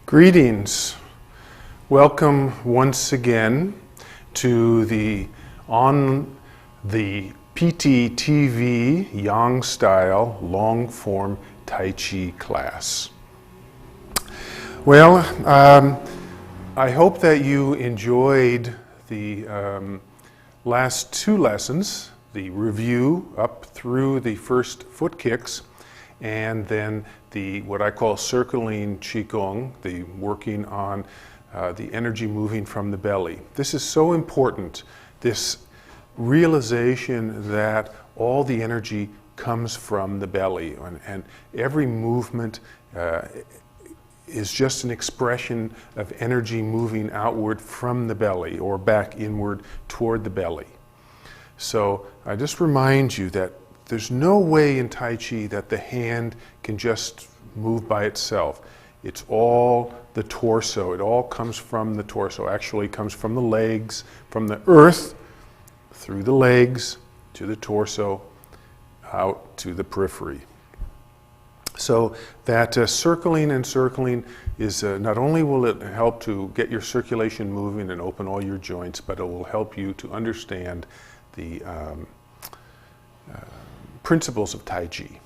Greetings. Welcome once again to the PT TV Yang style long form Tai Chi class. Well, I hope that you enjoyed the last two lessons, the review up through the first foot kicks, and then the what I call circling Qigong, the working on the energy moving from the belly. This is so important, this realization that all the energy comes from the belly, and every movement is just an expression of energy moving outward from the belly or back inward toward the belly. So I just remind you that there's no way in Tai Chi that the hand can just move by itself. It's all the torso. It all comes from the torso. Actually, it comes from the legs, from the earth, through the legs, to the torso, out to the periphery. So that circling and circling is not only will it help to get your circulation moving and open all your joints, but it will help you to understand the principles of Tai Chi.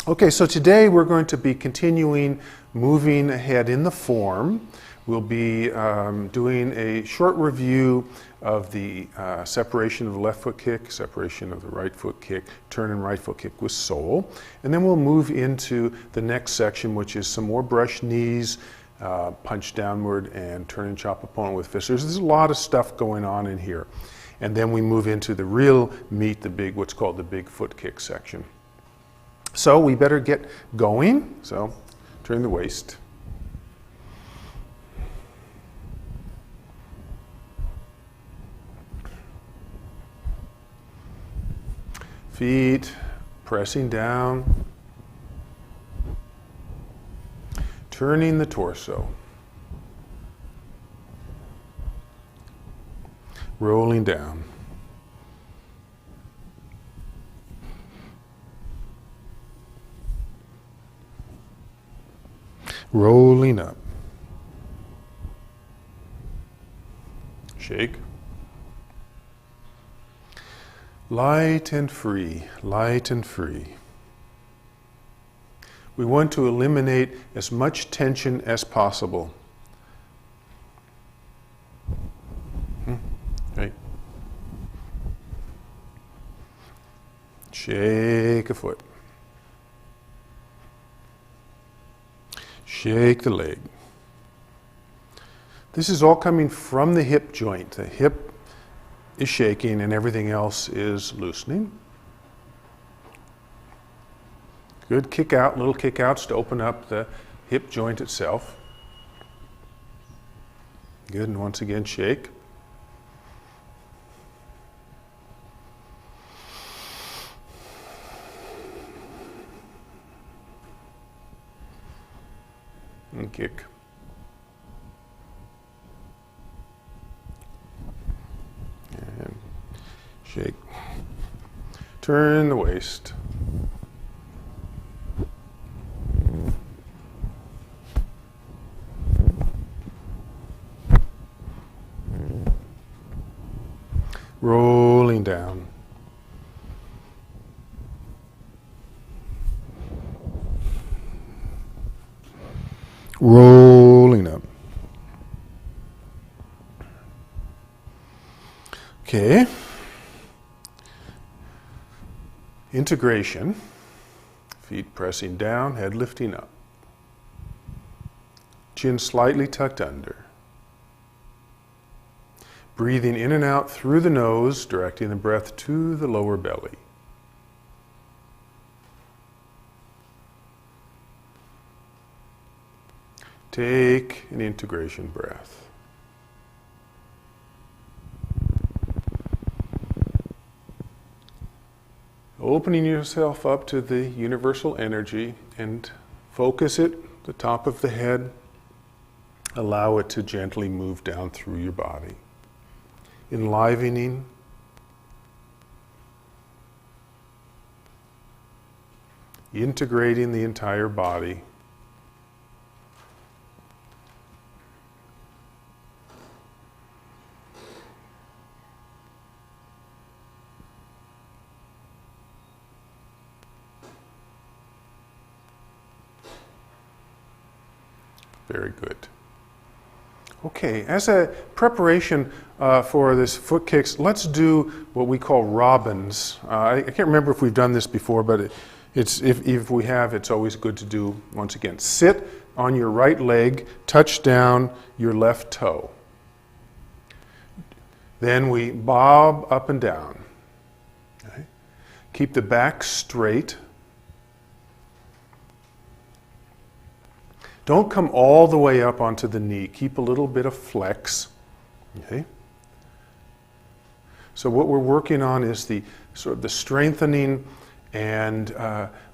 Okay, so today we're going to be continuing moving ahead in the form. We'll be doing a short review of the separation of the left foot kick, separation of the right foot kick, turn and right foot kick with sole. And then we'll move into the next section, which is some more brush knees, punch downward, and turn and chop opponent with fists. There's a lot of stuff going on in here. And then we move into the real meat, what's called the big foot kick section. So we better get going. So turn the waist. Feet pressing down. Turning the torso. Rolling down. Rolling up. Shake. Light and free, light and free. We want to eliminate as much tension as possible. Right. Shake a foot. Shake the leg. This is all coming from the hip joint. The hip is shaking and everything else is loosening. Good kick out, little kick outs to open up the hip joint itself. Good, and once again shake. And kick. And shake. Turn the waist. Rolling down. Rolling up. Okay. Integration. Feet pressing down, head lifting up. Chin slightly tucked under. Breathing in and out through the nose, directing the breath to the lower belly. Take an integration breath. Opening yourself up to the universal energy and focus it at the top of the head. Allow it to gently move down through your body. Enlivening, integrating the entire body. Very good. Okay, as a preparation for this foot kicks, let's do what we call robins. I can't remember if we've done this before, but if we have, it's always good to do once again. Sit on your right leg, touch down your left toe. Then we bob up and down. Okay. Keep the back straight. Don't come all the way up onto the knee. Keep a little bit of flex. Okay. So what we're working on is the sort of the strengthening and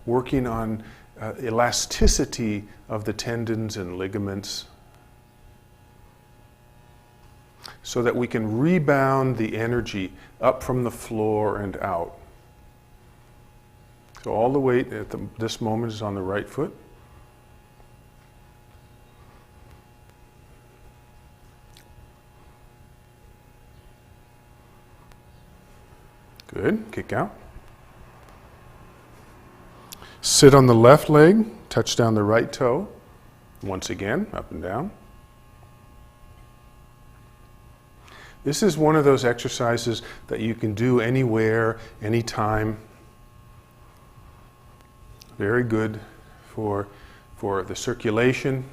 working on elasticity of the tendons and ligaments so that we can rebound the energy up from the floor and out. So all the weight at this moment is on the right foot. Good. Kick out. Sit on the left leg, touch down the right toe. Once again, up and down. This is one of those exercises that you can do anywhere, anytime. Very good for the circulation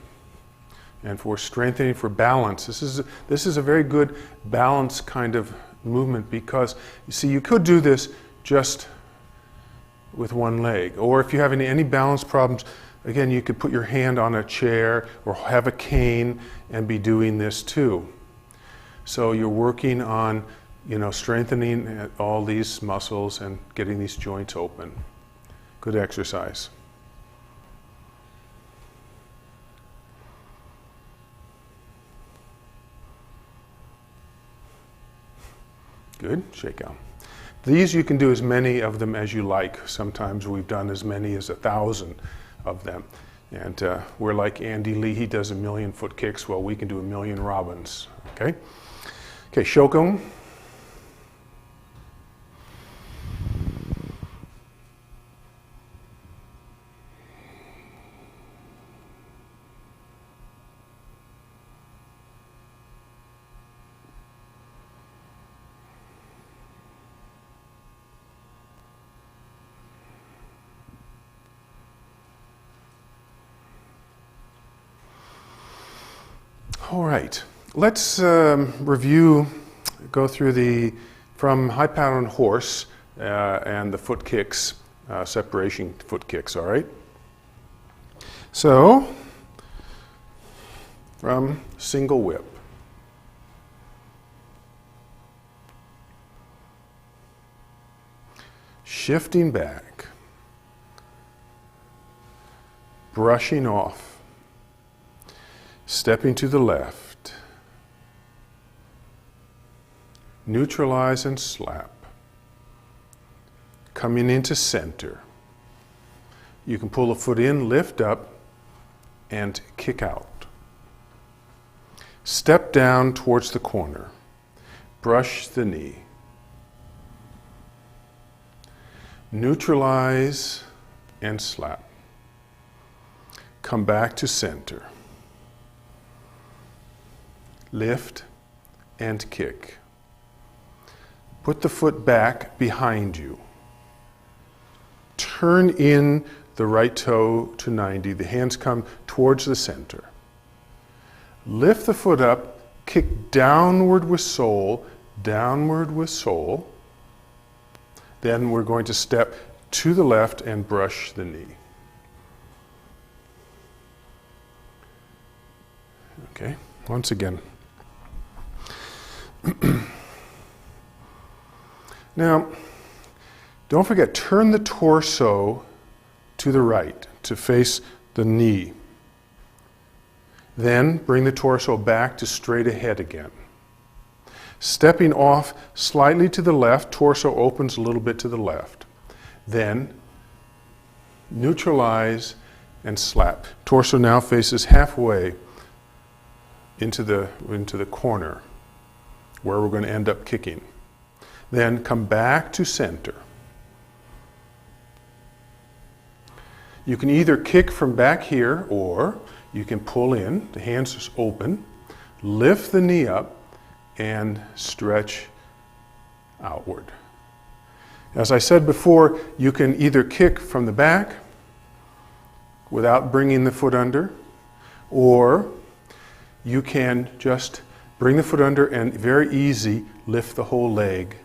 and for strengthening, for balance. This is a very good balance kind of movement because, you see, you could do this just with one leg. Or if you have any balance problems, again, you could put your hand on a chair or have a cane and be doing this too. So you're working on, strengthening all these muscles and getting these joints open. Good exercise. Good. Shake out. These you can do as many of them as you like. Sometimes we've done as many as 1,000 of them. And we're like Andy Lee. He does 1,000,000 foot kicks. Well, we can do 1,000,000 robins. Okay? Okay, shokum. All right, let's review, go through from high pattern horse and the foot kicks, separation foot kicks, all right? So, from single whip. Shifting back. Brushing off. Stepping to the left, neutralize and slap, coming into center. You can pull a foot in, lift up, and kick out. Step down towards the corner, brush the knee. Neutralize and slap. Come back to center. Lift and kick. Put the foot back behind you. Turn in the right toe to 90. The hands come towards the center. Lift the foot up, kick downward with sole, downward with sole. Then we're going to step to the left and brush the knee. Okay, once again. Now, don't forget, turn the torso to the right to face the knee. Then bring the torso back to straight ahead again. Stepping off slightly to the left, torso opens a little bit to the left. Then neutralize and slap. Torso now faces halfway into the corner, where we're going to end up kicking. Then come back to center. You can either kick from back here, or you can pull in, the hands open, lift the knee up, and stretch outward. As I said before, you can either kick from the back without bringing the foot under, or you can just bring the foot under and very easy lift the whole leg,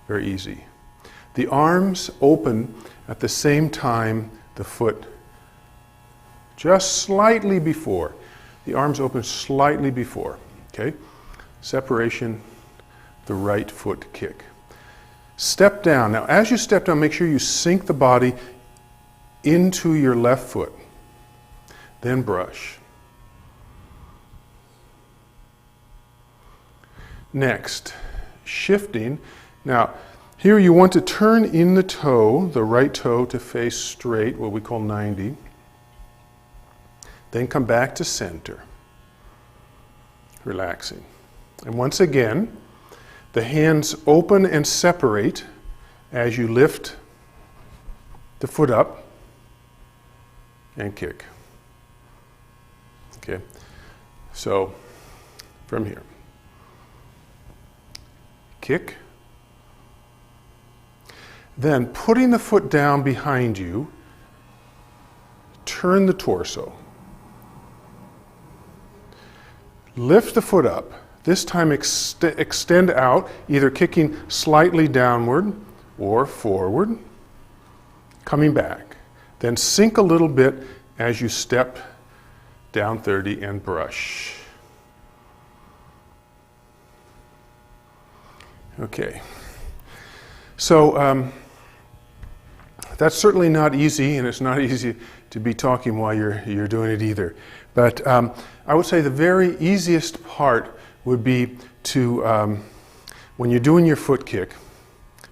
very easy. The arms open at the same time the foot, just slightly before. The arms open slightly before, okay? Separation, the right foot kick. Step down. Now, as you step down, make sure you sink the body into your left foot. Then brush. Next, shifting. Now, here you want to turn in the toe, the right toe, to face straight, what we call 90. Then come back to center, relaxing. And once again, the hands open and separate as you lift the foot up and kick. Okay, so from here, kick. Then putting the foot down behind you, turn the torso. Lift the foot up. This time extend out, either kicking slightly downward or forward, coming back. Then sink a little bit as you step down 30 and brush. Okay. So that's certainly not easy, and it's not easy to be talking while you're doing it either. But I would say the very easiest part would be to, when you're doing your foot kick,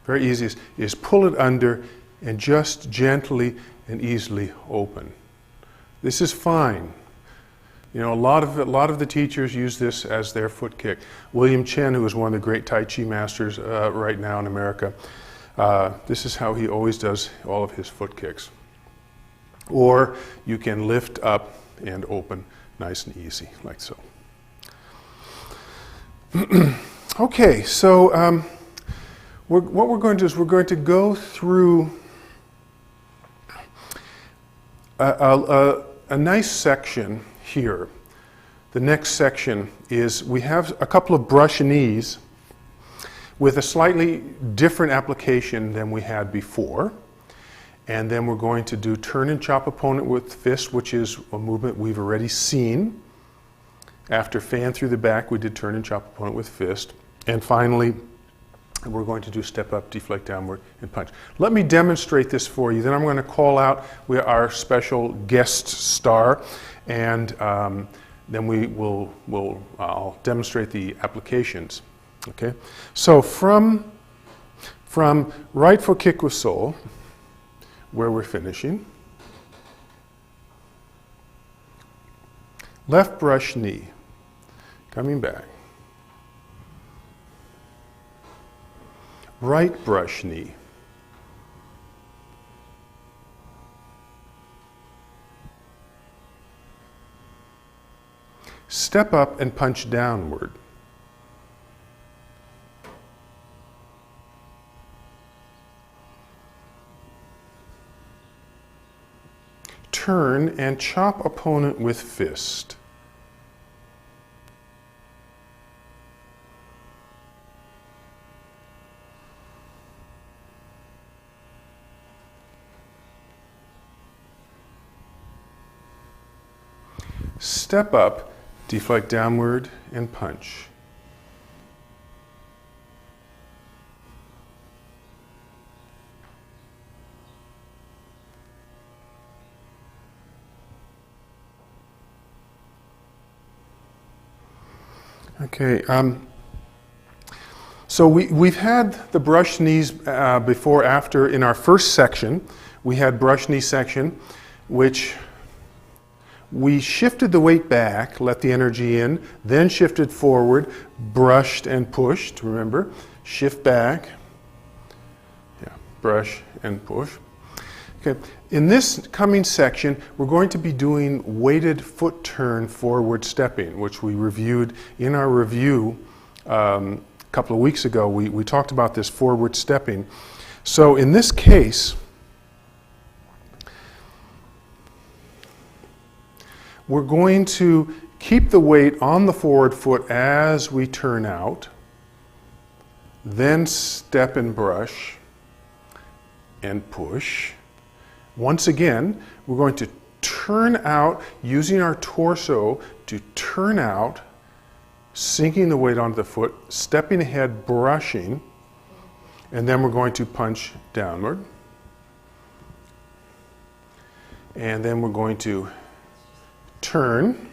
very easiest, is pull it under and just gently and easily open. This is fine. You know, a lot of the teachers use this as their foot kick. William Chen, who is one of the great Tai Chi masters right now in America, this is how he always does all of his foot kicks. Or you can lift up and open nice and easy, like so. Okay, so what we're going to do is we're going to go through a nice section here. The next section is we have a couple of brush knees with a slightly different application than we had before. And then we're going to do turn and chop opponent with fist, which is a movement we've already seen. After fan through the back, we did turn and chop opponent with fist. And finally, we're going to do step up, deflect downward, and punch. Let me demonstrate this for you. Then I'm going to call out our special guest star, and then I'll demonstrate the applications. Okay. So from right foot kick with sole, where we're finishing, left brush knee, coming back. Right brush knee. Step up and punch downward. Turn and chop opponent with fist. Step up, deflect downward, and punch. Okay, so we've had the brush knees before, after. In our first section, we had brush knee section, which we shifted the weight back, let the energy in, then shifted forward, brushed and pushed, remember? Shift back, yeah, brush and push. Okay. In this coming section, we're going to be doing weighted foot turn forward stepping, which we reviewed in our review a couple of weeks ago. We talked about this forward stepping. So in this case, we're going to keep the weight on the forward foot as we turn out, then step and brush and push. Once again, we're going to turn out using our torso to turn out, sinking the weight onto the foot, stepping ahead, brushing, and then we're going to punch downward. And then we're going to turn.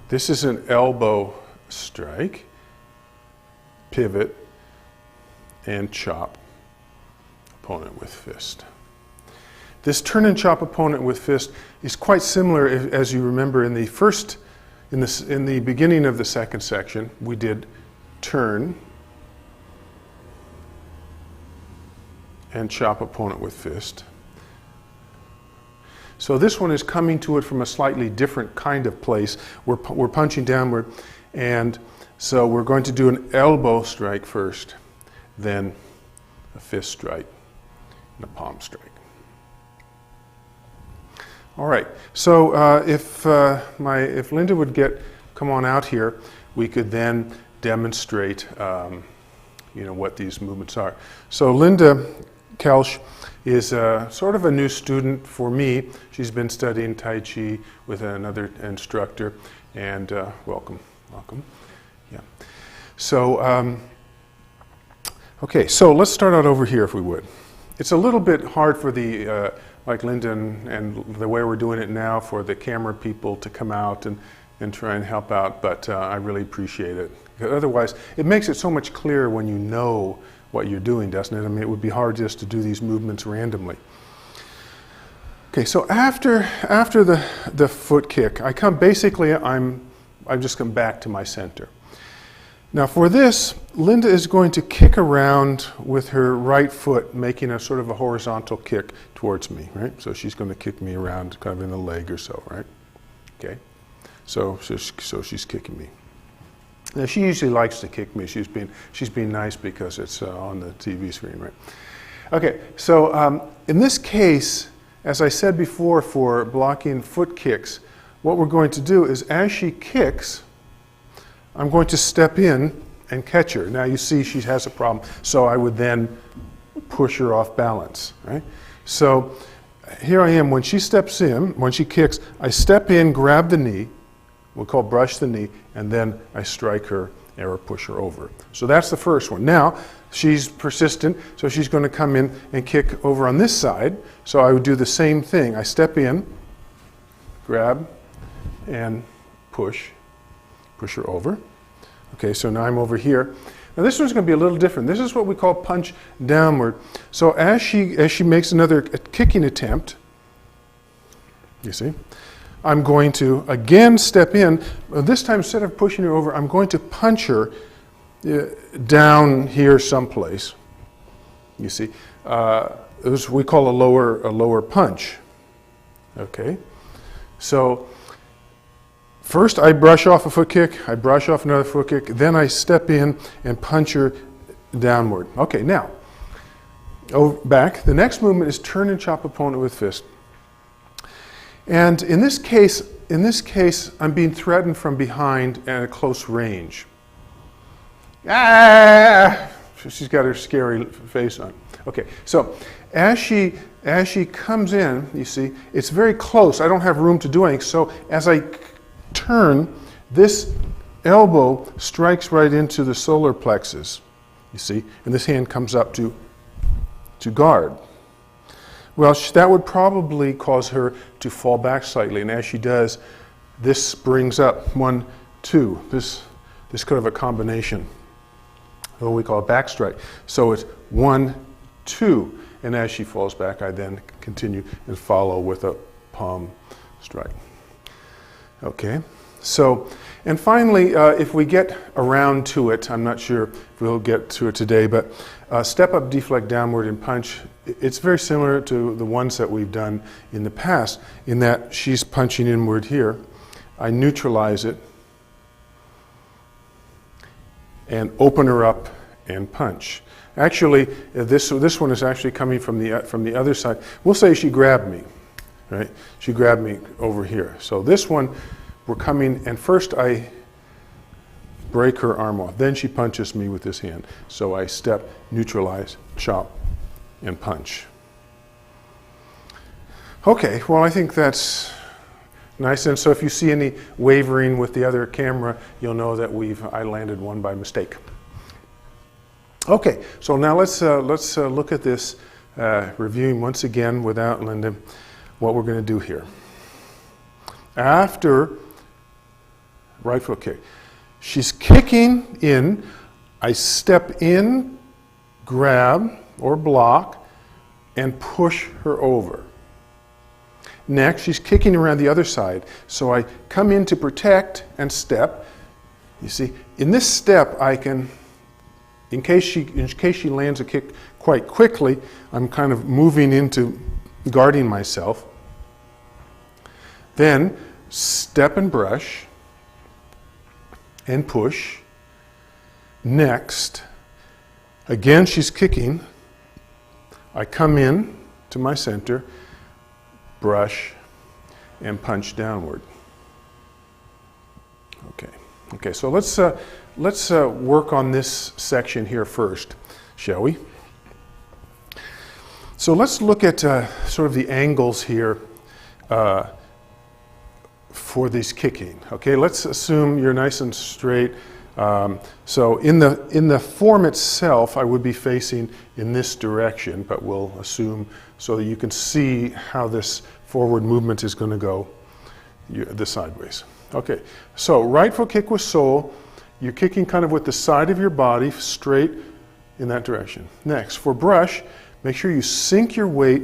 This is an elbow strike, pivot, and chop opponent with fist. This turn and chop opponent with fist is quite similar, as you remember, in the beginning of the second section, we did turn and chop opponent with fist. So this one is coming to it from a slightly different kind of place. We're punching downward, and so we're going to do an elbow strike first, then a fist strike and a palm strike. All right, so if Linda would come on out here, we could then demonstrate what these movements are. So Linda Kelsch is sort of a new student for me. She's been studying Tai Chi with another instructor, and welcome. Yeah. So, okay, so let's start out over here if we would. It's a little bit hard for the like Linda and the way we're doing it now, for the camera people to come out and try and help out, but I really appreciate it. Otherwise, it makes it so much clearer when you know what you're doing, doesn't it? I mean, it would be hard just to do these movements randomly. Okay, so after the foot kick, I just come back to my center. Now for this, Linda is going to kick around with her right foot, making a sort of a horizontal kick towards me, right? So she's going to kick me around kind of in the leg or so, right? Okay, so she's kicking me. Now she usually likes to kick me. She's being nice because it's on the TV screen, right? Okay, so in this case, as I said before, for blocking foot kicks, what we're going to do is as she kicks, I'm going to step in and catch her. Now you see she has a problem, so I would then push her off balance, right? So here I am, when she steps in, when she kicks, I step in, grab the knee, we'll call brush the knee, and then I strike her or push her over. So that's the first one. Now, she's persistent, so she's going to come in and kick over on this side. So I would do the same thing. I step in, grab, and push her over. Okay, so now I'm over here. Now this one's going to be a little different. This is what we call punch downward. So as she makes another kicking attempt, you see, I'm going to again step in. This time, instead of pushing her over, I'm going to punch her down here someplace. You see, this we call a lower punch. Okay, so first I brush off a foot kick, I brush off another foot kick, then I step in and punch her downward. Okay, now back. The next movement is turn and chop opponent with fist. And in this case, I'm being threatened from behind at a close range. Ah! She's got her scary face on. Okay, so as she comes in, you see, it's very close. I don't have room to do anything. So as I turn, this elbow strikes right into the solar plexus, you see, and this hand comes up to guard. Well, that would probably cause her to fall back slightly, and as she does, this brings up 1, 2. This kind of a combination, what we call a back strike. So it's 1, 2, and as she falls back, I then continue and follow with a palm strike. Okay, So, and finally, if we get around to it, I'm not sure if we'll get to it today, but step up, deflect downward, and punch. It's very similar to the ones that we've done in the past, in that she's punching inward here. I neutralize it and open her up and punch. Actually, this one is actually coming from the other side. We'll say she grabbed me, right? She grabbed me over here. So this one, we're coming, and first I break her arm off. Then she punches me with this hand. So I step, neutralize, chop, and punch. Okay, well, I think that's nice. And so if you see any wavering with the other camera, you'll know that I landed one by mistake. Okay, so now let's look at this, reviewing once again without Linda, what we're going to do here. After right foot kick, she's kicking in, I step in, grab or block, and push her over. Next, she's kicking around the other side, so I come in to protect and step. You see, in this step, I can, in case she lands a kick quite quickly, I'm kind of moving into guarding myself. Then step and brush and push. Next, again she's kicking. I come in to my center, brush, and punch downward. Okay, so let's work on this section here first, shall we? So let's look at sort of the angles here for this kicking. Okay, let's assume you're nice and straight. So in the form itself, I would be facing in this direction, but we'll assume so that you can see how this forward movement is going to go the sideways. Okay, so right foot kick with sole. You're kicking kind of with the side of your body straight in that direction. Next, for brush, make sure you sink your weight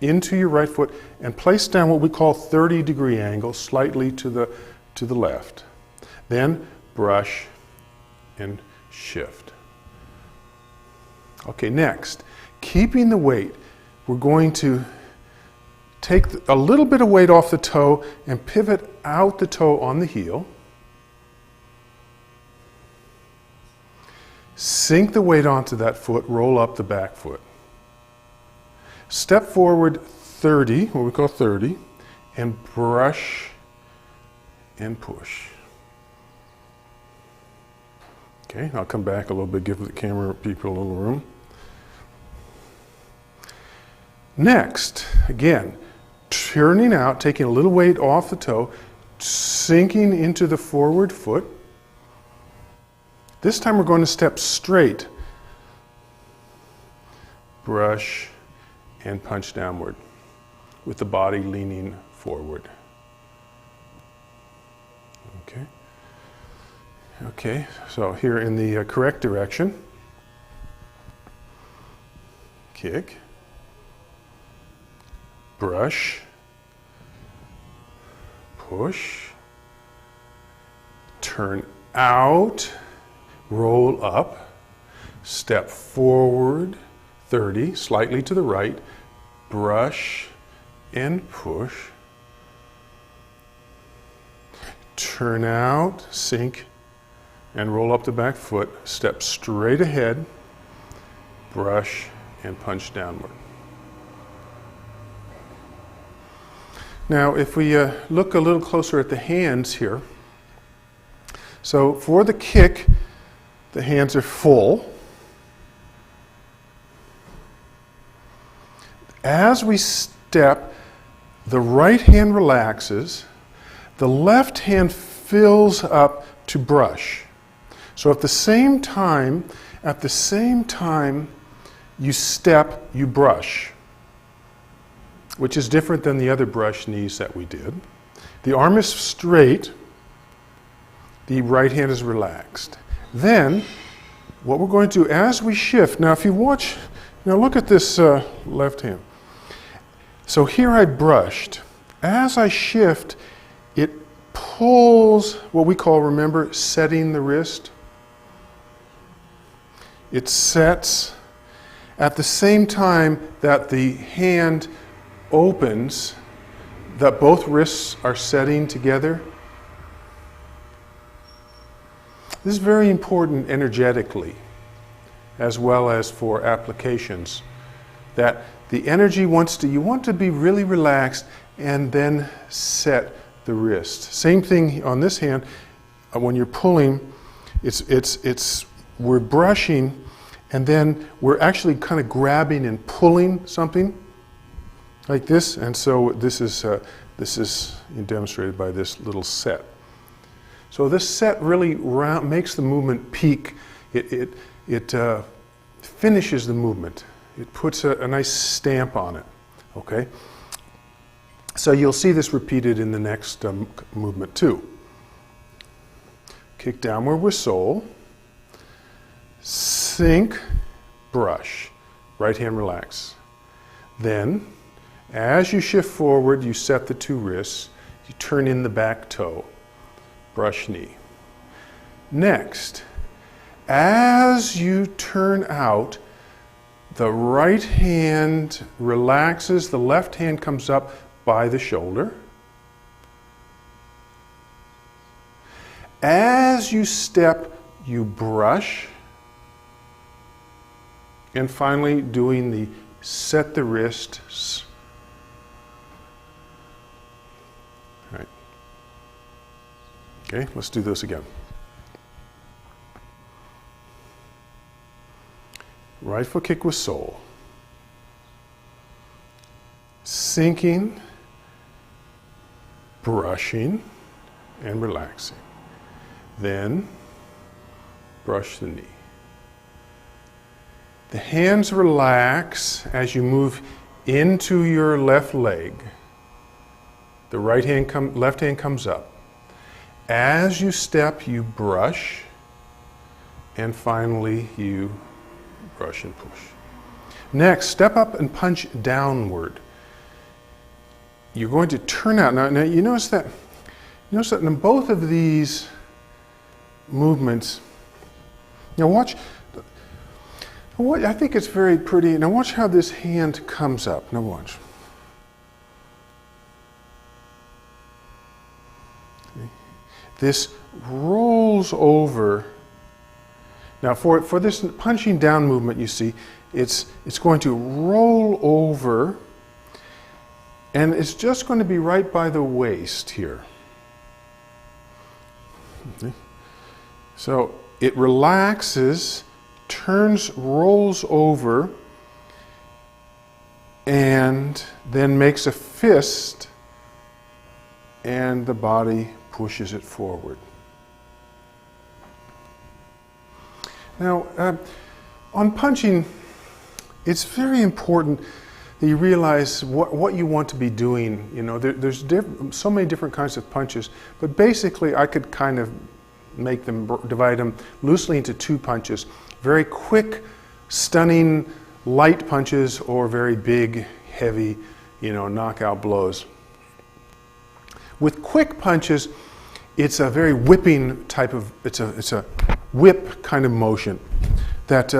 into your right foot and place down what we call 30-degree angle, slightly to the left. Then brush and shift. Okay, next, keeping the weight, we're going to take a little bit of weight off the toe and pivot out the toe on the heel. Sink the weight onto that foot, roll up the back foot. Step forward 30, what we call 30, and brush and push. Okay, I'll come back a little bit, give the camera people a little room. Next, again, turning out, taking a little weight off the toe, sinking into the forward foot. This time we're going to step straight, brush, and punch downward with the body leaning forward. Okay, so here in the correct direction, kick, brush, push, turn out, roll up, step forward 30, slightly to the right, brush and push, turn out, sink, and roll up the back foot, step straight ahead, brush, and punch downward. Now, if we look a little closer at the hands here, so for the kick, the hands are full. As we step, the right hand relaxes, the left hand fills up to brush. So at the same time you step, you brush, which is different than the other brush knees that we did. The arm is straight, the right hand is relaxed. Then, what we're going to do as we shift, now if you watch, now look at this left hand. So here I brushed. As I shift, it pulls what we call, remember, setting the wrist. It sets at the same time that the hand opens, that both wrists are setting together. This is very important energetically, as well as for applications, that the energy you want to be really relaxed and then set the wrist. Same thing on this hand. When you're pulling, we're brushing, and then we're actually kind of grabbing and pulling something like this. And so this is demonstrated by this little set. So this set really makes the movement peak. It finishes the movement. It puts a nice stamp on it. Okay. So you'll see this repeated in the next movement too. Kick downward with sole. Sink, brush. Right hand relax. Then, as you shift forward, you set the two wrists. You turn in the back toe. Brush knee. Next, as you turn out, the right hand relaxes, the left hand comes up by the shoulder. As you step, you brush. And finally, doing the set the wrists. All right. Okay, let's do this again. Right foot kick with sole. Sinking, brushing, and relaxing. Then, brush the knee. The hands relax as you move into your left leg. The left hand comes up. As you step, you brush, and finally you brush and push. Next, step up and punch downward. You're going to turn out. Now you notice that in both of these movements, now watch, I think it's very pretty. Now watch how this hand comes up. Now watch. Okay. This rolls over. Now for this punching down movement, you see, it's going to roll over, and it's just going to be right by the waist here. Okay. So it relaxes, rolls over, and then makes a fist, and the body pushes it forward. Now, on punching, it's very important that you realize what you want to be doing. You know, there's so many different kinds of punches, but basically I could kind of divide them loosely into two punches. Very quick, stunning, light punches, or very big, heavy, knockout blows. With quick punches, it's a very whipping type of, it's a whip kind of motion that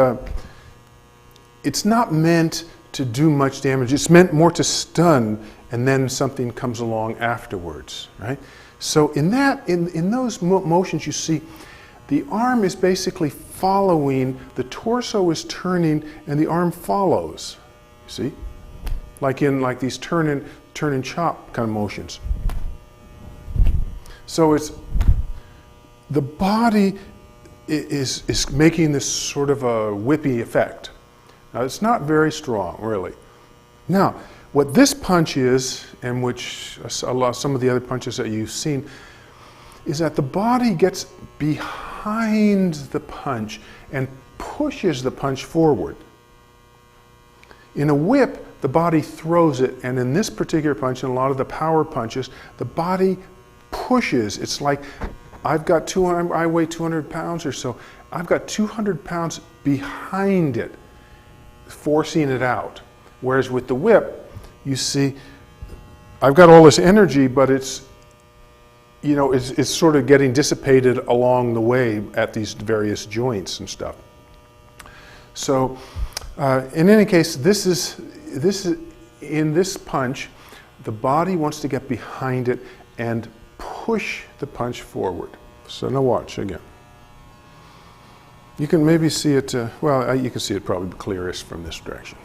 it's not meant to do much damage. It's meant more to stun, and then something comes along afterwards, right? So in those motions, you see the arm is basically following, the torso is turning, and the arm follows. You see? Like these turn and chop kind of motions. So it's the body is making this sort of a whippy effect. Now it's not very strong, really. Now, what this punch is, and which some of the other punches that you've seen, is that the body gets behind the punch and pushes the punch forward. In a whip, the body throws it, and in this particular punch, and a lot of the power punches, the body pushes. It's like I weigh 200 pounds or so. I've got 200 pounds behind it, forcing it out. Whereas with the whip, you see, I've got all this energy, but it's sort of getting dissipated along the way at these various joints and stuff. So, in any case, this is in this punch, the body wants to get behind it and push the punch forward. So now watch again. You can maybe see it, you can see it probably clearest from this direction.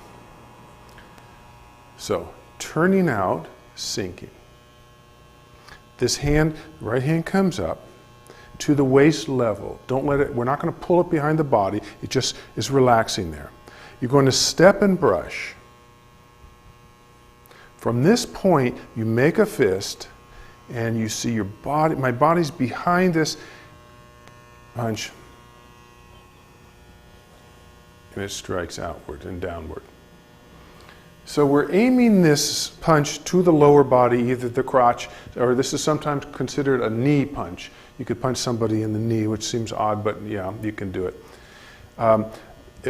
So, turning out, sinking. This hand, right hand comes up to the waist level. Don't let it, we're not going to pull it behind the body, it just is relaxing there. You're going to step and brush. From this point, you make a fist, and you see your body, my body's behind this punch, and it strikes outward and downward. So we're aiming this punch to the lower body, either the crotch, or this is sometimes considered a knee punch. You could punch somebody in the knee, which seems odd, but yeah, you can do it.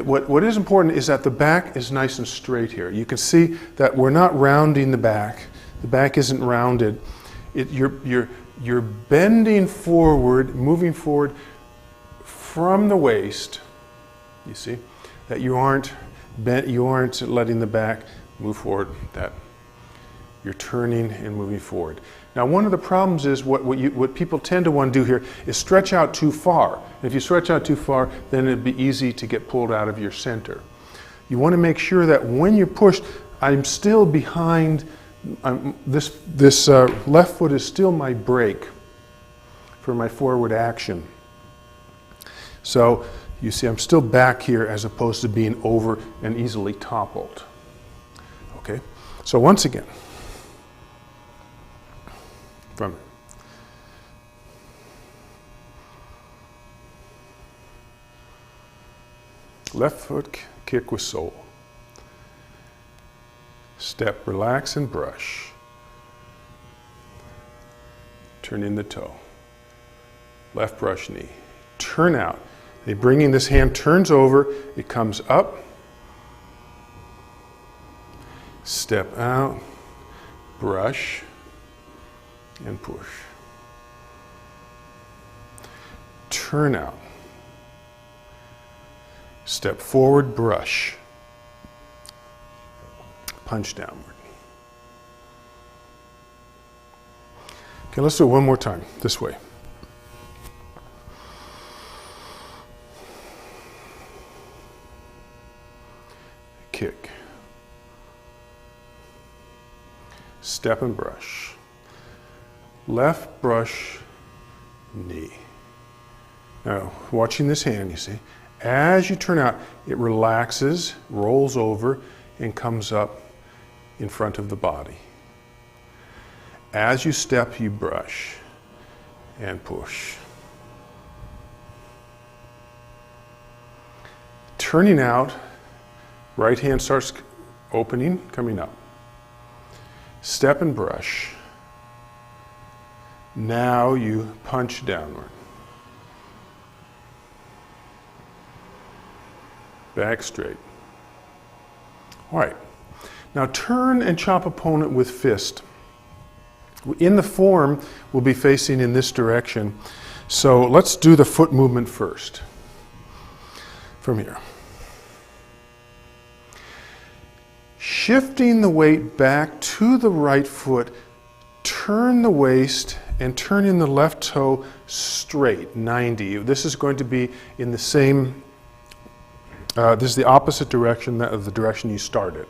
What is important is that the back is nice and straight here. You can see that we're not rounding the back. The back isn't rounded. You're bending forward, moving forward from the waist. You see that you aren't letting the back move forward. That you're turning and moving forward. Now, one of the problems is what people tend to want to do here is stretch out too far. And if you stretch out too far, then it'd be easy to get pulled out of your center. You want to make sure that when you push, I'm still behind. This left foot is still my brake for my forward action. So you see, I'm still back here as opposed to being over and easily toppled. Okay, so once again, from left foot kick with sole. Step, relax, and brush. Turn in the toe. Left brush knee. Turn out. Bringing this hand turns over. It comes up. Step out. Brush. And push. Turn out. Step forward. Brush. Punch downward. Okay, let's do it one more time, this way. Kick. Step and brush. Left brush, knee. Now, watching this hand, you see, as you turn out, it relaxes, rolls over, and comes up in front of the body. As you step, you brush and push. Turning out, right hand starts opening, coming up. Step and brush. Now you punch downward. Back straight. All right. Now turn and chop opponent with fist. In the form, we'll be facing in this direction. So let's do the foot movement first. From here. Shifting the weight back to the right foot, turn the waist and turn in the left toe straight, 90. This is going to be in the same, this is the opposite direction of the direction you started.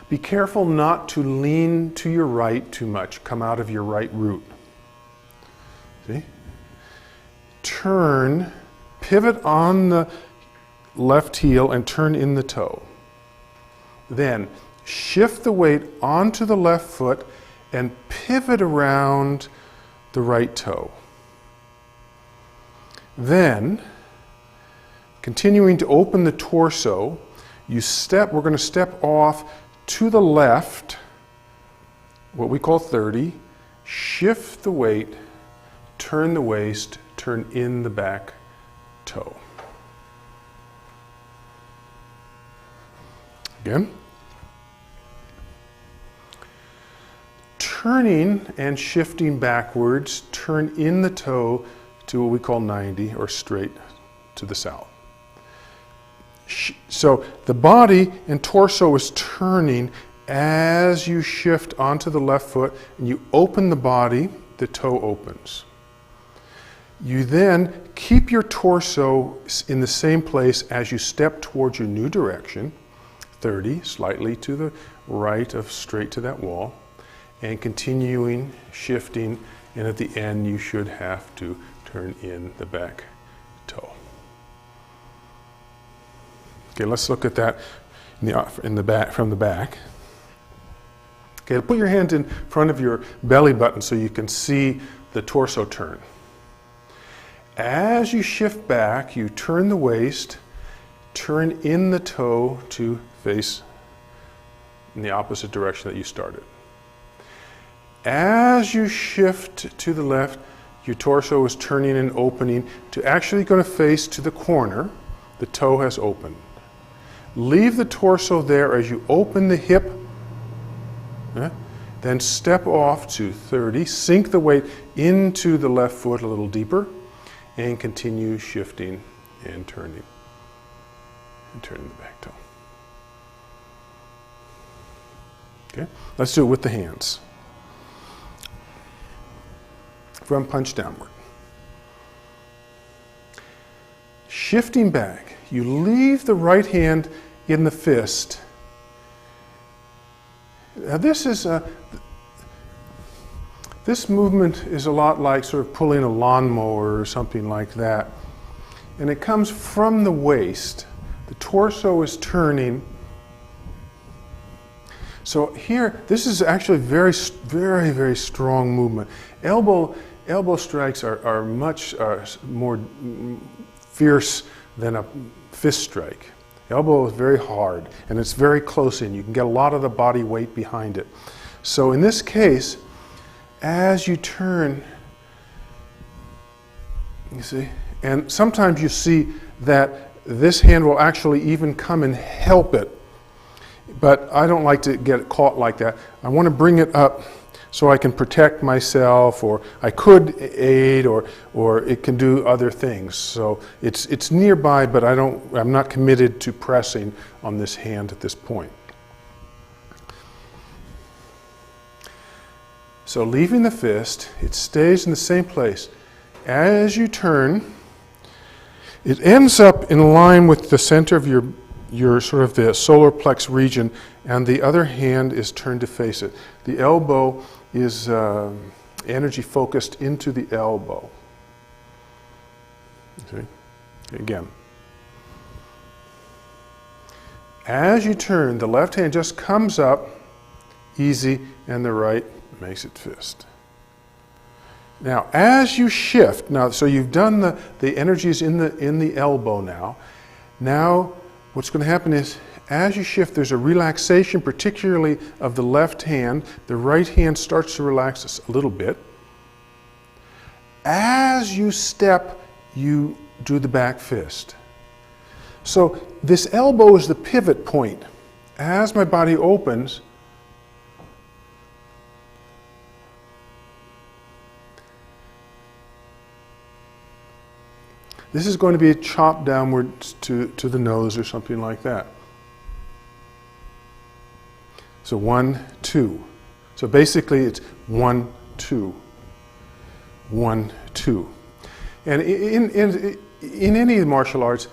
Be careful not to lean to your right too much. Come out of your right root. See? Turn, pivot on the left heel and turn in the toe. Then shift the weight onto the left foot and pivot around the right toe. Then, continuing to open the torso, we're going to step off to the left, what we call 30, shift the weight, turn the waist, turn in the back toe. Again. turning and shifting backwards, turn in the toe to what we call 90, or straight to the south. So the body and torso is turning as you shift onto the left foot and you open the body, the toe opens. You then keep your torso in the same place as you step towards your new direction, 30, slightly to the right of straight to that wall, and continuing, shifting, and at the end you should have to turn in the back toe. Okay, let's look at that in the back, from the back. Okay, put your hand in front of your belly button so you can see the torso turn. As you shift back, you turn the waist, turn in the toe to face in the opposite direction that you started. As you shift to the left, your torso is turning and opening to actually going to face to the corner. The toe has opened. Leave the torso there as you open the hip, then step off to 30, sink the weight into the left foot a little deeper, and continue shifting and turning the back toe. Okay, let's do it with the hands. From punch downward. Shifting back, you leave the right hand in the fist. Now this movement is a lot like sort of pulling a lawnmower or something like that. And it comes from the waist. The torso is turning. So here, this is actually very, very strong movement. Elbow strikes are much more fierce than a fist strike. Elbow is very hard, and it's very close in. You can get a lot of the body weight behind it. So in this case, as you turn, you see, and sometimes you see that this hand will actually even come and help it. But I don't like to get caught like that. I want to bring it up so I can protect myself, or I could aid, or it can do other things. So it's nearby, but I'm not committed to pressing on this hand at this point. So leaving the fist, it stays in the same place. As you turn, it ends up in line with the center of your sort of the solar plex region, and the other hand is turned to face it. The elbow is energy focused into the elbow. See? Again. As you turn, the left hand just comes up easy, and the right makes it fist. Now, as you shift, so you've done the energies in the elbow now. Now, what's going to happen is, as you shift, there's a relaxation, particularly of the left hand. The right hand starts to relax a little bit. As you step, you do the back fist. So this elbow is the pivot point. As my body opens, this is going to be a chop downward to the nose or something like that. So 1, 2. So basically it's 1, 2, 1, 2. And in any of the martial arts,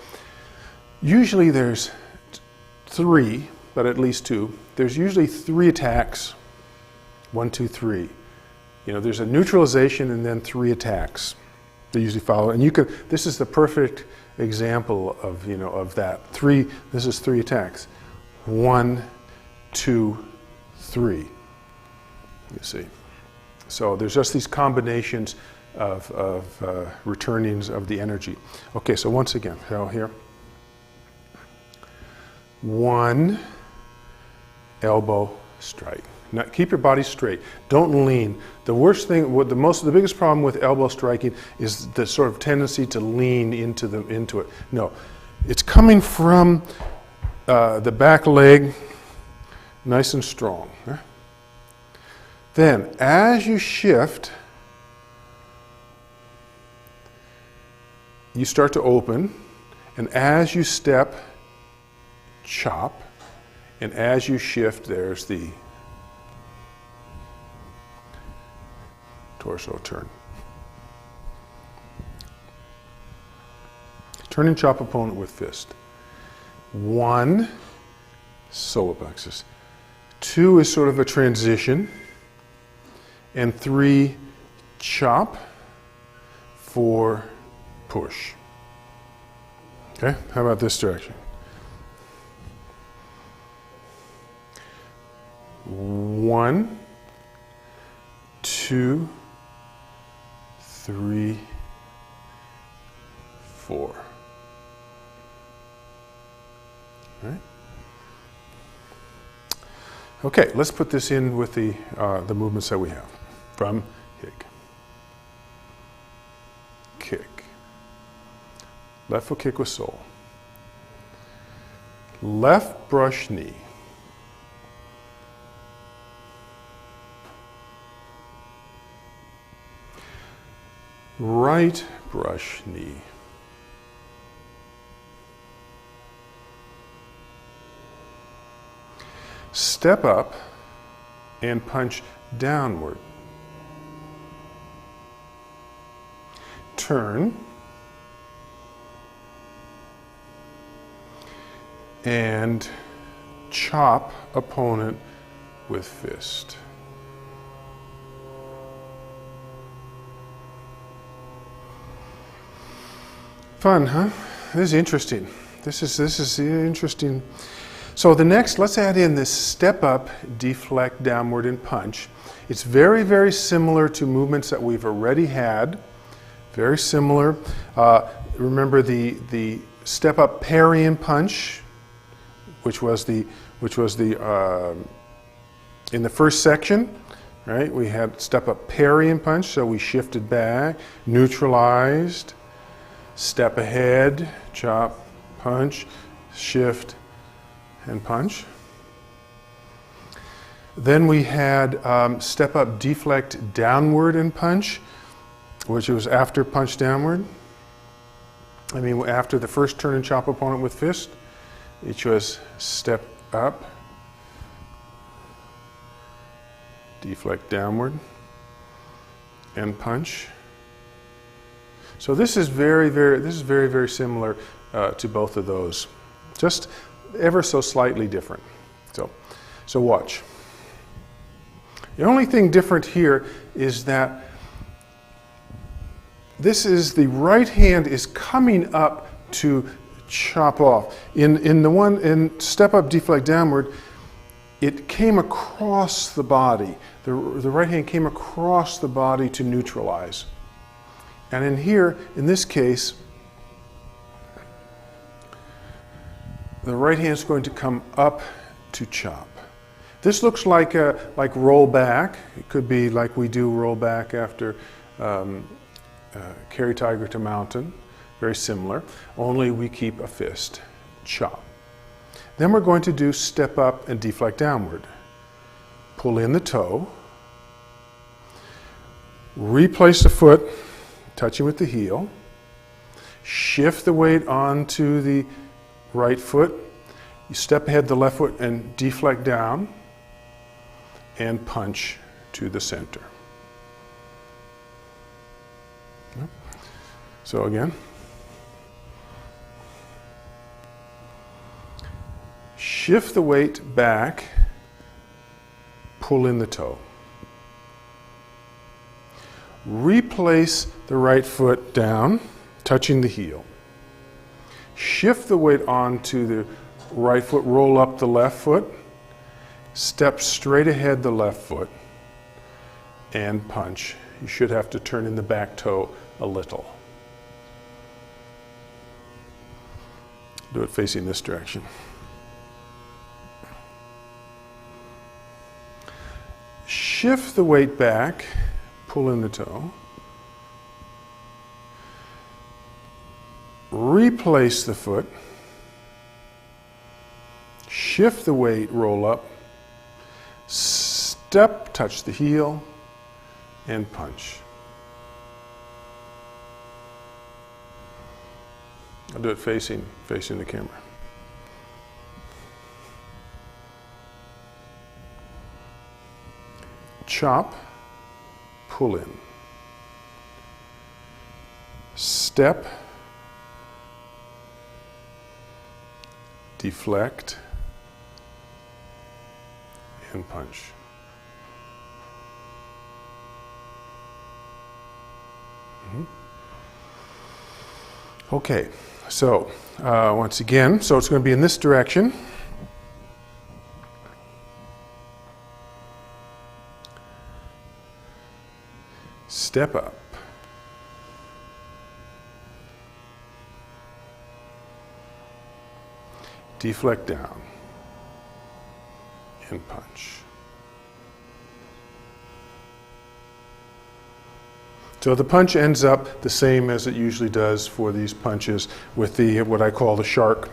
usually there's 3, but at least 2. There's usually 3 attacks. 1, 2, 3. There's a neutralization and then 3 attacks. They usually follow, and this is the perfect example of of that. 3. This is 3 attacks. 1, 2, 3. You see. So there's just these combinations of returnings of the energy. Okay, so once again, here. 1, elbow strike. Now, keep your body straight. Don't lean. The worst thing, the biggest problem with elbow striking is the sort of tendency to lean into it. No, it's coming from the back leg, nice and strong. Then, as you shift, you start to open, and as you step, chop, and as you shift, there's the torso turn. Turn and chop opponent with fist. 1, solar plexus. 2 is sort of a transition. And 3, chop. 4, push. Okay, how about this direction? 1, 2, 3, 4. Right? Okay, let's put this in with the movements that we have. From kick. Kick. Left foot kick with sole. Left brush knee. Right brush knee. Step up and punch downward. Turn. And chop opponent with fist. Fun, huh? This is interesting. This is interesting. So the next, let's add in this step up, deflect downward, and punch. It's very, very similar to movements that we've already had. Very similar. Remember the step up parry and punch, which was the in the first section, right? We had step up parry and punch, so we shifted back, neutralized, step ahead, chop, punch, shift, and punch. Then we had step up, deflect downward, and punch, which was after punch downward. I mean, after the first turn and chop opponent with fist, which was step up, deflect downward, and punch. So this is very, very similar to both of those, just ever so slightly different. So watch. The only thing different here is that this is the right hand is coming up to chop off. In the one in step up, deflect downward, it came across the body. The right hand came across the body to neutralize. And in here, in this case, the right hand is going to come up to chop. This looks like roll back. It could be like we do roll back after carry tiger to mountain. Very similar, only we keep a fist, chop. Then we're going to do step up and deflect downward. Pull in the toe, replace the foot, touching with the heel, shift the weight onto the right foot, you step ahead the left foot and deflect down, and punch to the center. So again, shift the weight back, pull in the toe. Replace the right foot down, touching the heel. Shift the weight onto the right foot, roll up the left foot, step straight ahead the left foot, and punch. You should have to turn in the back toe a little. Do it facing this direction. Shift the weight back, pull in the toe. Replace the foot. Shift the weight, roll up. step, touch the heel, and punch. I'll do it facing the camera. Chop, pull in. Step, deflect, and punch. Okay, so once again, so it's going to be in this direction. Step up. Deflect down. And punch. So the punch ends up the same as it usually does for these punches with the what I call the shark,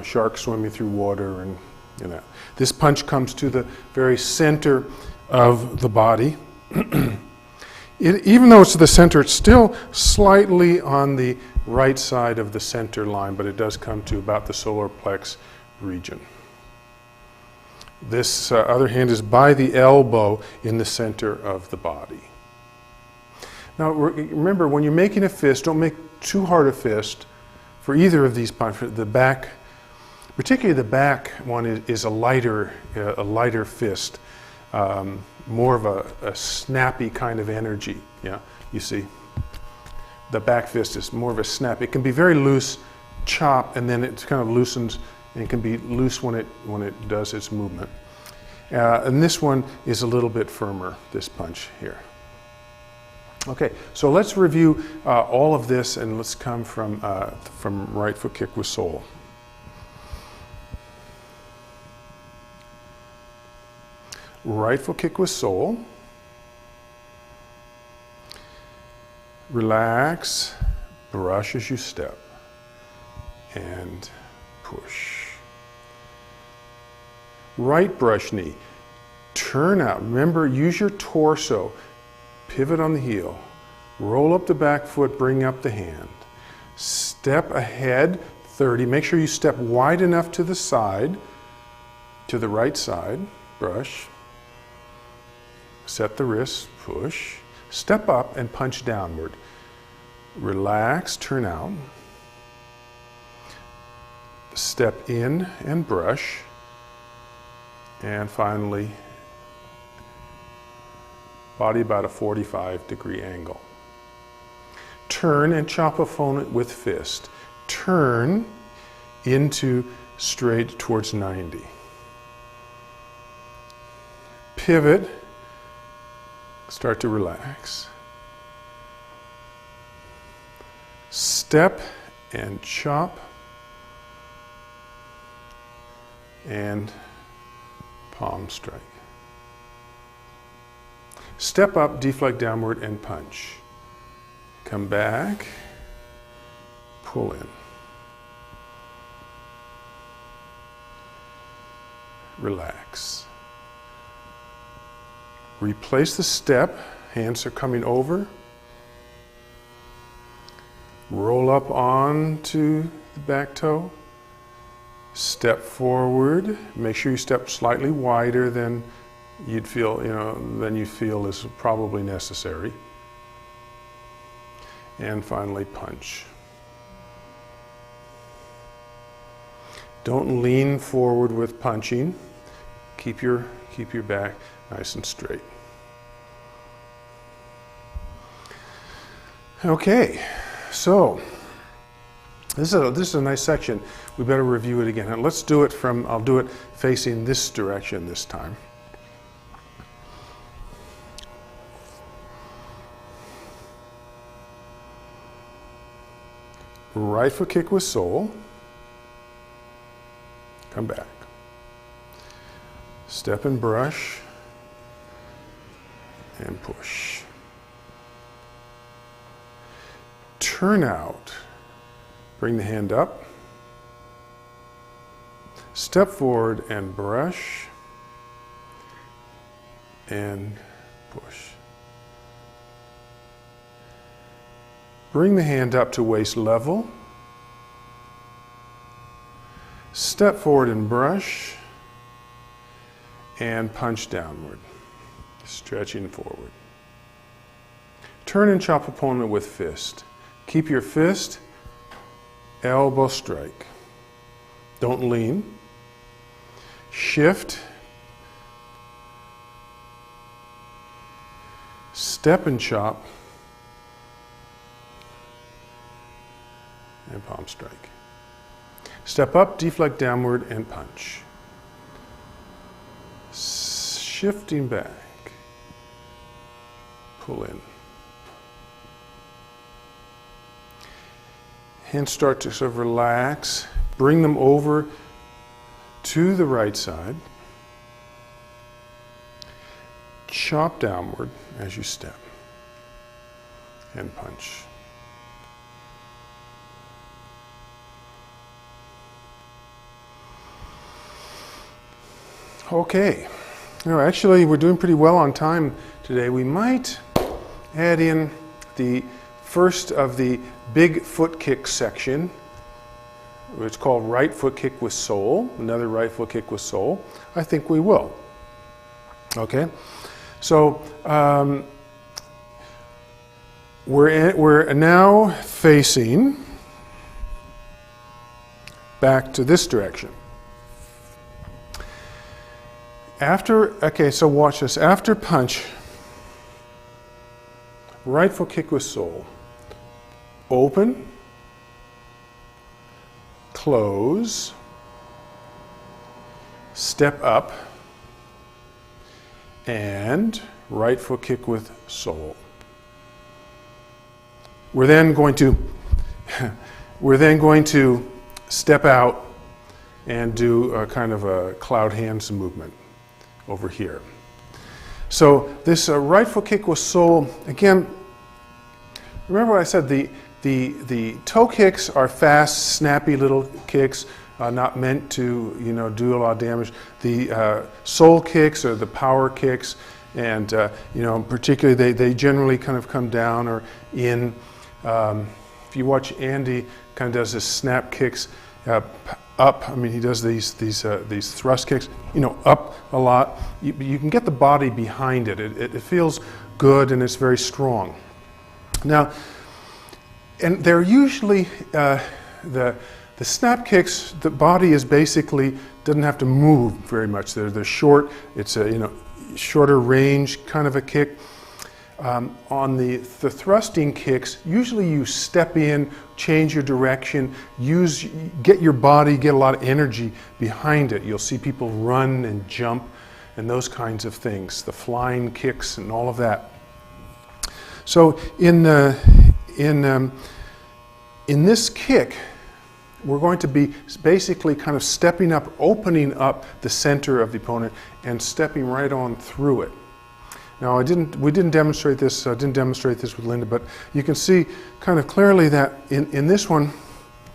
shark swimming through water and This punch comes to the very center of the body. Even though it's to the center, it's still slightly on the right side of the center line, but it does come to about the solar plex region. This other hand is by the elbow in the center of the body. Now remember, when you're making a fist, don't make too hard a fist for either of these punches. The back, particularly the back one, is a lighter fist, more of a snappy kind of energy. Yeah, you see, the back fist is more of a snap. It can be very loose, chop, and then it kind of loosens, and it can be loose when it does its movement. And this one is a little bit firmer, this punch here. Okay, so let's review all of this, and let's come from right foot kick with sole. Right foot kick with sole. Relax, brush as you step, and push. Right brush knee, turn out. Remember, use your torso. Pivot on the heel, roll up the back foot, bring up the hand. Step ahead, 30. Make sure you step wide enough to the side, to the right side, brush. Set the wrist, push. Step up and punch downward. Relax, turn out. Step in and brush. And finally, body about a 45-degree angle. Turn and chop opponent with fist. Turn into straight towards 90. Pivot, start to relax. Step and chop and palm strike. Step up, deflect downward, and punch. Come back, pull in. Relax. Replace the step, hands are coming over. Roll up onto the back toe. Step forward. Make sure you step slightly wider than you feel is probably necessary. And finally, punch. Don't lean forward with punching. Keep your back nice and straight. Okay, so this is a nice section. We better review it again. And let's do it I'll do it facing this direction this time. Right foot kick with sole. Come back. Step and brush. And push. Turn out. Bring the hand up. Step forward and brush. and push. Bring the hand up to waist level. Step forward and brush, and punch downward, stretching forward. Turn and chop opponent with fist. Keep your fist, elbow strike. Don't lean. Shift. Step and chop. And palm strike. Step up, deflect downward, and punch. Shifting back. Pull in. Hands start to sort of relax. Bring them over to the right side. Chop downward as you step. And punch. Okay, actually we're doing pretty well on time today. We might add in the first of the big foot kick section. It's called right foot kick with sole, another right foot kick with sole. I think we will. Okay, so we're now facing back to this direction. Okay, so watch this. After punch, right foot kick with sole. Open, close, step up, and right foot kick with sole. We're then going to step out and do a kind of a cloud hands movement over here. So this right foot kick with sole, again, remember what I said, the toe kicks are fast, snappy little kicks, not meant to do a lot of damage. The sole kicks are the power kicks, and particularly they generally kind of come down or in. If you watch Andy, kind of does his snap kicks up. I mean, he does these thrust kicks, up a lot. You can get the body behind it. It feels good and it's very strong. Now, and they're usually the snap kicks. The body is basically doesn't have to move very much. They're short. It's a shorter range kind of a kick. On the thrusting kicks, usually you step in, change your direction, get your body, get a lot of energy behind it. You'll see people run and jump and those kinds of things, the flying kicks and all of that. So in this kick, we're going to be basically kind of stepping up, opening up the center of the opponent and stepping right on through it. Now, we didn't demonstrate this. I didn't demonstrate this with Linda, but you can see kind of clearly that in this one,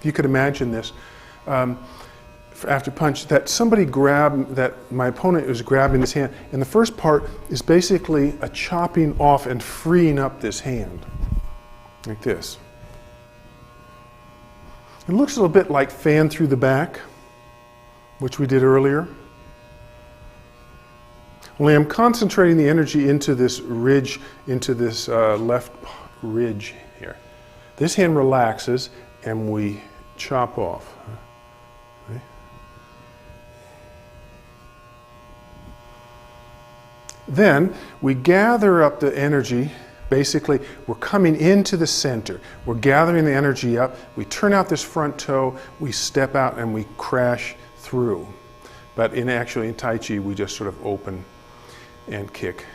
you could imagine this after punch that my opponent is grabbing his hand, and the first part is basically a chopping off and freeing up this hand, like this. It looks a little bit like fan through the back, which we did earlier. Only I'm concentrating the energy into this ridge, into this left ridge here. This hand relaxes and we chop off. Okay. Then we gather up the energy. Basically, we're coming into the center. We're gathering the energy up. We turn out this front toe, we step out and we crash through. But actually in Tai Chi, we just sort of open and kick.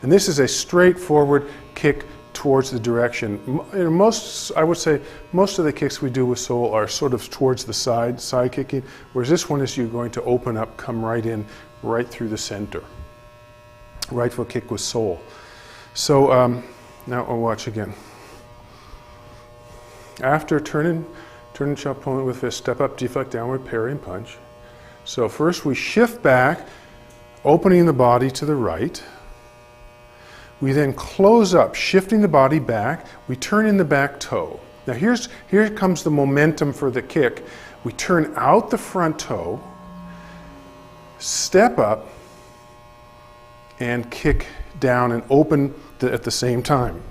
And this is a straightforward kick towards the direction. I would say most of the kicks we do with sole are sort of towards the side kicking, whereas this one is you're going to open up, come right in, right through the center. Right foot kick with sole. So now I'll watch again. After turn and chop opponent with fist, step up, deflect downward, parry and punch. So first we shift back, opening the body to the right. We then close up, shifting the body back. We turn in the back toe. Now here comes the momentum for the kick. We turn out the front toe, step up, and kick down and open at the same time.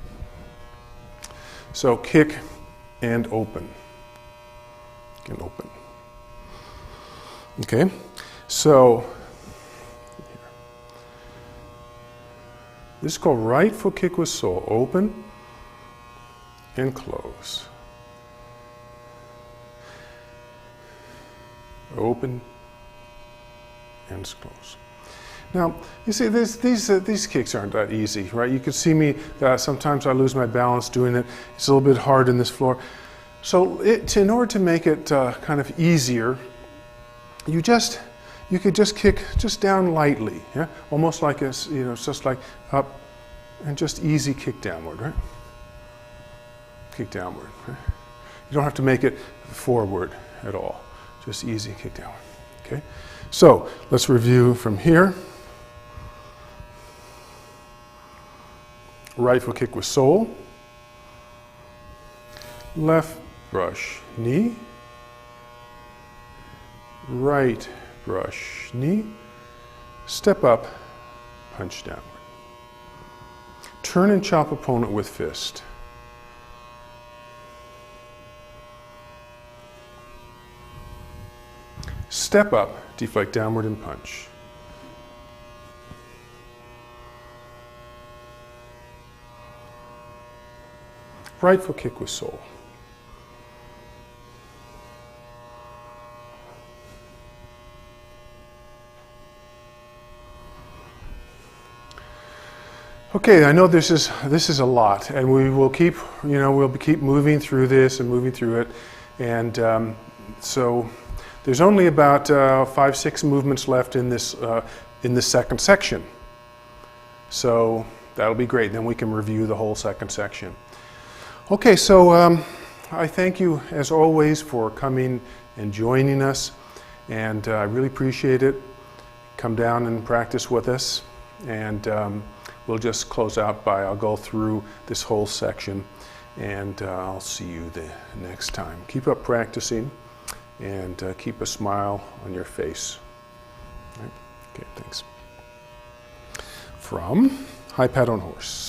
So kick and open. And open. Okay, so this is called right foot kick with sole. Open and close. Open and close. Now, you see, these kicks aren't that easy, right? You can see me, sometimes I lose my balance doing it. It's a little bit hard in this floor. So in order to make it kind of easier, you could just kick just down lightly, yeah? Almost like it's just like up and just easy kick downward, right? Kick downward. Right? You don't have to make it forward at all. Just easy kick downward, okay? So let's review from here. Right foot kick with sole. Left brush knee. Right brush knee. Step up, punch downward. Turn and chop opponent with fist. Step up, deflect downward and punch. Right foot kick with sole. Okay, I know this is a lot, and we will keep we'll keep moving through this and moving through it, and so there's only about 5-6 movements left in this second section. So that'll be great. Then we can review the whole second section. Okay, so I thank you as always for coming and joining us, and I really appreciate it. Come down and practice with us, and we'll just close out I'll go through this whole section, and I'll see you the next time. Keep up practicing, and keep a smile on your face. All right. Okay, thanks. From High Pat on Horse.